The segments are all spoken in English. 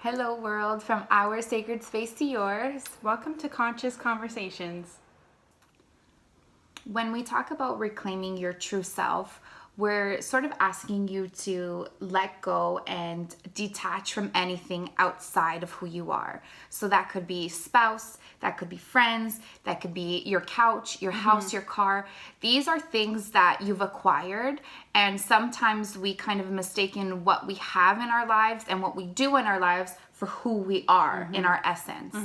Hello, world, from our sacred space to yours. Welcome to Conscious Conversations. When we talk about reclaiming your true self, we're sort of asking you to let go and detach from anything outside of who you are. So that could be spouse, that could be friends, that could be your couch, your house, your car. These are things that you've acquired, and sometimes we kind of mistaken what we have in our lives and what we do in our lives for who we are in our essence.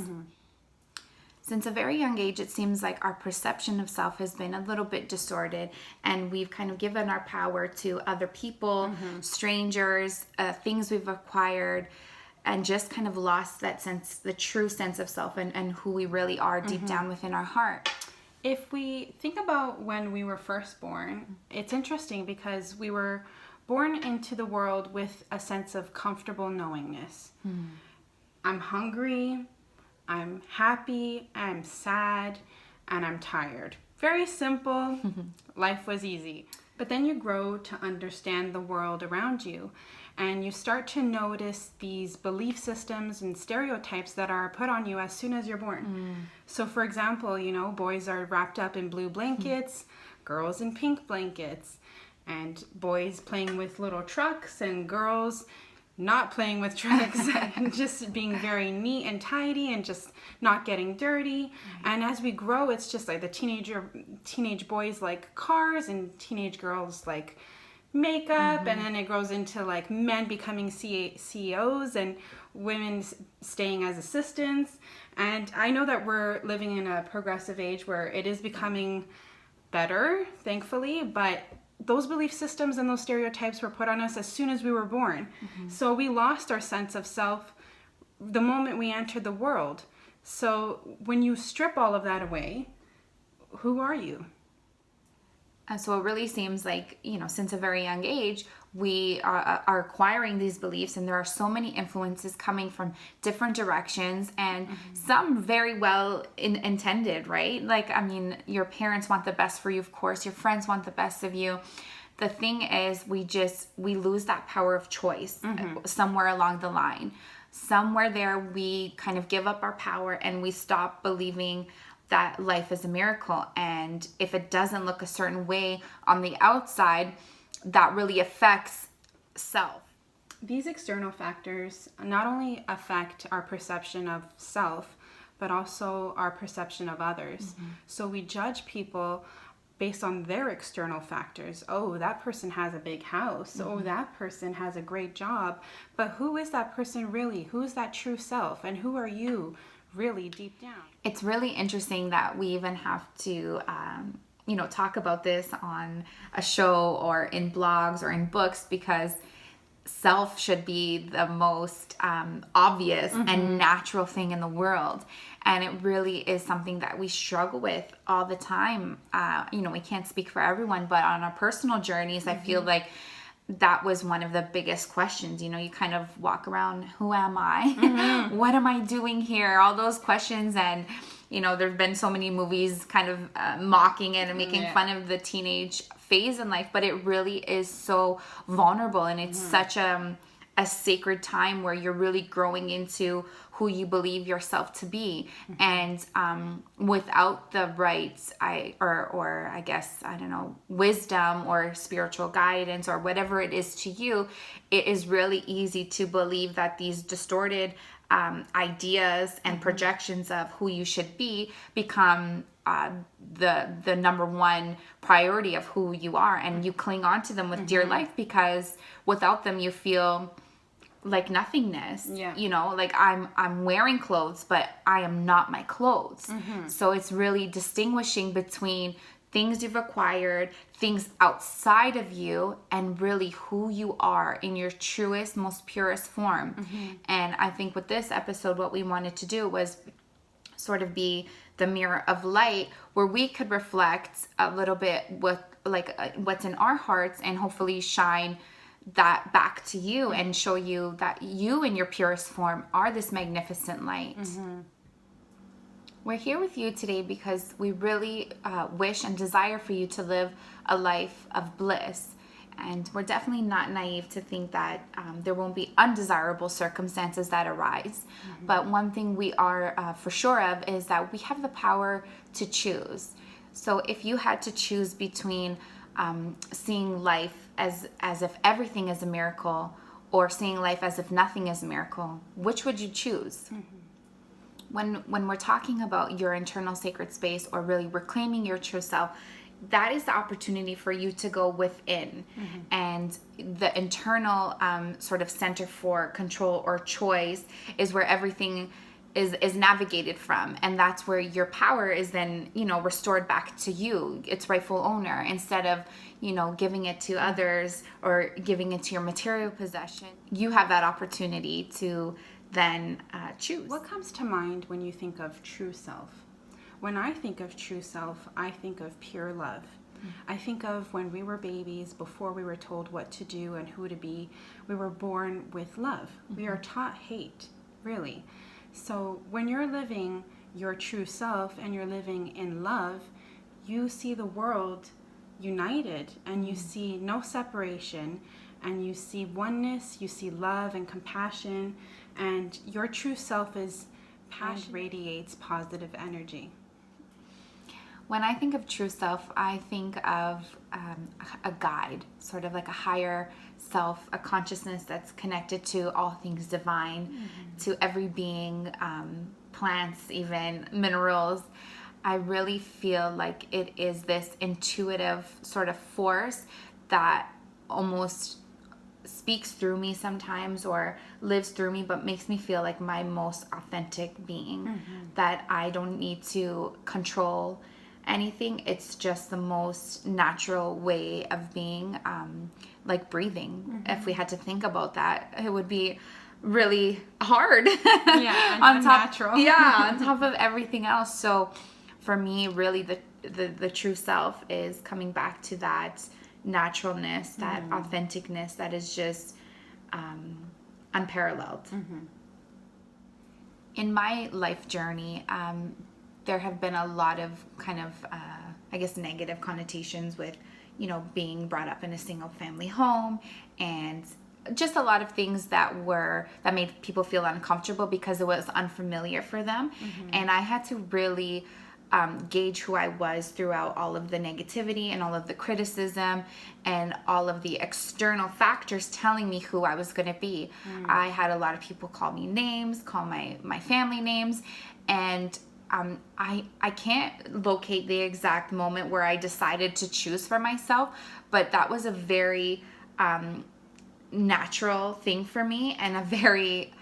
Since a very young age, it seems like our perception of self has been a little bit distorted, and we've kind of given our power to other people, strangers, things we've acquired, and just kind of lost that sense, the true sense of self and who we really are deep down within our heart. If we think about when we were first born, it's interesting because we were born into the world with a sense of comfortable knowingness. I'm hungry, I'm happy, I'm sad, and I'm tired. Very simple. Life was easy. But then you grow to understand the world around you, and you start to notice these belief systems and stereotypes that are put on you as soon as you're born. So for example, boys are wrapped up in blue blankets, girls in pink blankets, and boys playing with little trucks and girls not playing with trucks and just being very neat and tidy and just not getting dirty. And as we grow, it's just like the teenage boys like cars and teenage girls like makeup, and then it grows into like men becoming CEOs and women staying as assistants. And I know that we're living in a progressive age where it is becoming better, thankfully, but those belief systems and those stereotypes were put on us as soon as we were born. So we lost our sense of self the moment we entered the world. So when you strip all of that away, who are you? So it really seems like, since a very young age, we are acquiring these beliefs, and there are so many influences coming from different directions, and some very well intended, right? Like, your parents want the best for you, of course, your friends want the best of you. The thing is, we lose that power of choice somewhere along the line. Somewhere there, we kind of give up our power and we stop believing that life is a miracle. And if it doesn't look a certain way on the outside, that really affects self. These external factors not only affect our perception of self, but also our perception of others. So we judge people based on their external factors. Oh, that person has a big house. Oh, that person has a great job. But who is that person really? Who is that true self? And who are you really deep down? It's really interesting that we even have to talk about this on a show or in blogs or in books, because self should be the most obvious and natural thing in the world. And it really is something that we struggle with all the time. We can't speak for everyone, but on our personal journeys, I feel like that was one of the biggest questions. You kind of walk around, who am I? What am I doing here? All those questions. And, there've been so many movies kind of mocking it and making fun of the teenage phase in life, but it really is so vulnerable, and it's such a sacred time where you're really growing into who you believe yourself to be. And without the right wisdom or spiritual guidance or whatever it is to you, it is really easy to believe that these distorted ideas and projections of who you should be become the number one priority of who you are, and you cling on to them with dear life, because without them you feel like nothingness. Like I'm wearing clothes, but I am not my clothes. So it's really distinguishing between things you've acquired, things outside of you, and really who you are in your truest, most purest form. And I think with this episode, what we wanted to do was sort of be the mirror of light, where we could reflect a little bit with what's in our hearts, and hopefully shine that back to you and show you that you in your purest form are this magnificent light. We're here with you today because we really wish and desire for you to live a life of bliss. And we're definitely not naive to think that there won't be undesirable circumstances that arise. But one thing we are for sure of is that we have the power to choose. So if you had to choose between seeing life as if everything is a miracle, or seeing life as if nothing is a miracle, which would you choose? When we're talking about your internal sacred space, or really reclaiming your true self, that is the opportunity for you to go within. And the internal sort of center for control or choice is where everything is navigated from, and that's where your power is then restored back to you, its rightful owner, instead of giving it to others or giving it to your material possession. You have that opportunity to then choose. What comes to mind when you think of true self? When I think of true self, I think of pure love. I think of when we were babies, before we were told what to do and who to be, we were born with love. We are taught hate, really. So when you're living your true self and you're living in love, you see the world united, and you see no separation, and you see oneness, you see love and compassion, and your true self is passion, radiates positive energy. When I think of true self, I think of a guide, sort of like a higher self, a consciousness that's connected to all things divine, to every being, plants, even minerals. I really feel like it is this intuitive sort of force that almost speaks through me sometimes, or lives through me, but makes me feel like my most authentic being, that I don't need to control anything. It's just the most natural way of being, like breathing. If we had to think about that, it would be really hard. Yeah, and unnatural. On top of everything else. So for me, really the true self is coming back to that naturalness, that authenticness that is just unparalleled. In my life journey, there have been a lot of kind of, I guess, negative connotations with, being brought up in a single family home, and just a lot of things that made people feel uncomfortable because it was unfamiliar for them. And I had to really gauge who I was throughout all of the negativity and all of the criticism and all of the external factors telling me who I was going to be. I had a lot of people call me names, call my family names, and I can't locate the exact moment where I decided to choose for myself, but that was a very natural thing for me, and a very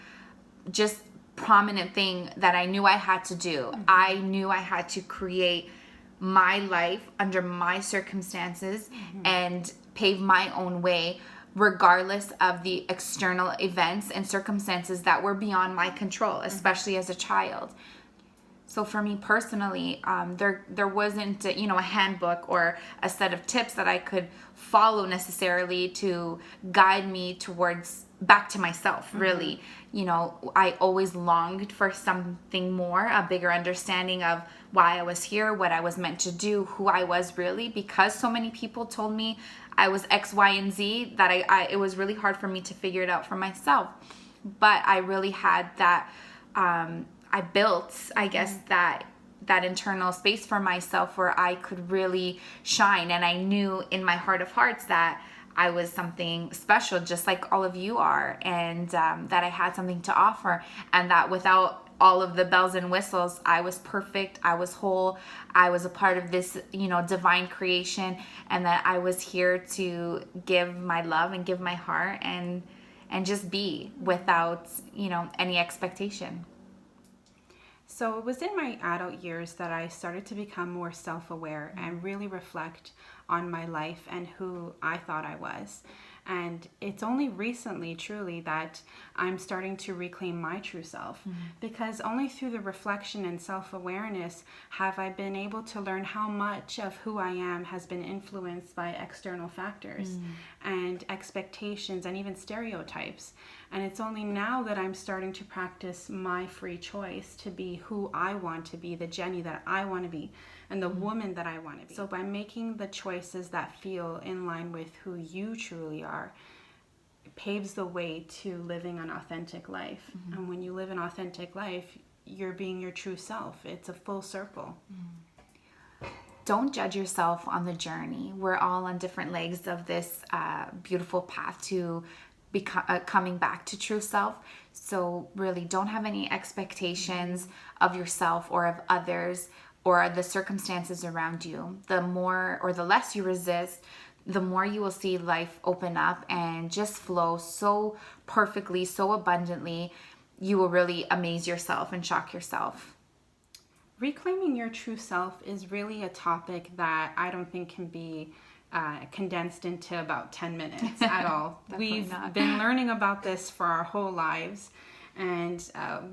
just prominent thing that I knew I had to do. I knew I had to create my life under my circumstances and pave my own way, regardless of the external events and circumstances that were beyond my control, especially as a child. So for me personally, there wasn't a handbook or a set of tips that I could follow necessarily to guide me towards back to myself, really. I always longed for something more, a bigger understanding of why I was here, what I was meant to do, who I was really, because so many people told me I was X, Y, and Z, that it was really hard for me to figure it out for myself. But I really had that, I built, I guess, that internal space for myself where I could really shine. And I knew in my heart of hearts that I was something special, just like all of you are, and that I had something to offer, and that without all of the bells and whistles, I was perfect, I was whole, I was a part of this, divine creation, and that I was here to give my love and give my heart and just be without, any expectation. So it was in my adult years that I started to become more self-aware and really reflect on my life and who I thought I was. And it's only recently, truly, that I'm starting to reclaim my true self, because only through the reflection and self-awareness have I been able to learn how much of who I am has been influenced by external factors and expectations and even stereotypes. And it's only now that I'm starting to practice my free choice to be who I want to be, the Jenny that I want to be. and the woman that I want to be. So by making the choices that feel in line with who you truly are, it paves the way to living an authentic life. And when you live an authentic life, you're being your true self. It's a full circle. Don't judge yourself on the journey. We're all on different legs of this beautiful path to coming back to true self. So really don't have any expectations of yourself or of others or the circumstances around you. The more or the less you resist, the more you will see life open up and just flow so perfectly, so abundantly. You will really amaze yourself and shock yourself. Reclaiming your true self is really a topic that I don't think can be condensed into about 10 minutes at all. We've been learning about this for our whole lives, and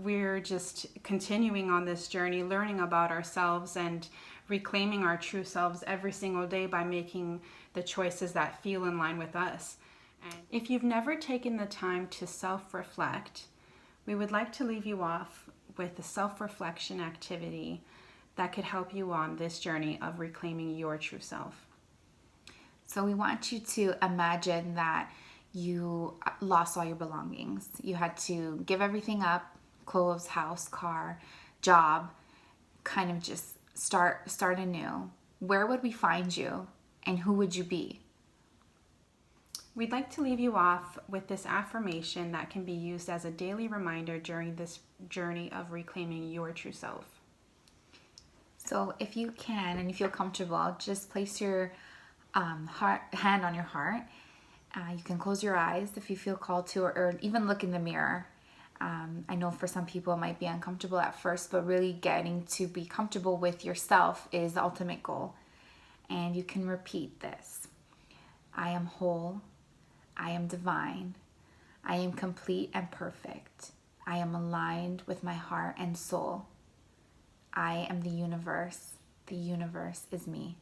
we're just continuing on this journey, learning about ourselves and reclaiming our true selves every single day by making the choices that feel in line with us. And if you've never taken the time to self-reflect, we would like to leave you off with a self-reflection activity that could help you on this journey of reclaiming your true self. So we want you to imagine that you lost all your belongings. You had to give everything up, clothes, house, car, job, kind of just start anew. Where would we find you and who would you be? We'd like to leave you off with this affirmation that can be used as a daily reminder during this journey of reclaiming your true self. So if you can and you feel comfortable, just place your hand on your heart. You can close your eyes if you feel called to, or even look in the mirror. I know for some people it might be uncomfortable at first, but really getting to be comfortable with yourself is the ultimate goal. And you can repeat this. I am whole. I am divine. I am complete and perfect. I am aligned with my heart and soul. I am the universe. The universe is me.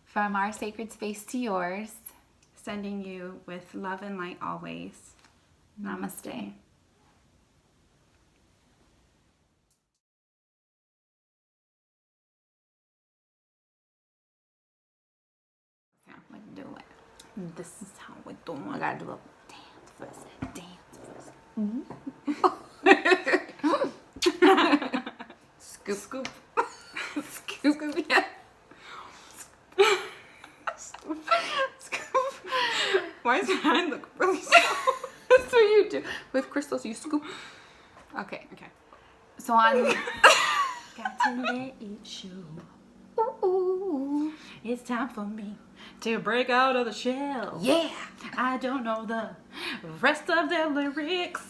From our sacred space to yours, sending you with love and light always. Namaste. We do it. This is how we do I it. gotta do a dance first. Dance first. Scoop. Scoop. Scoop. Yeah. Scoop. Why does your hand look really small? That's what you do. With crystals, you scoop. Okay. So on. Got to let it show. Ooh. It's time for me to break out of the shell. Yeah. I don't know the rest of the lyrics.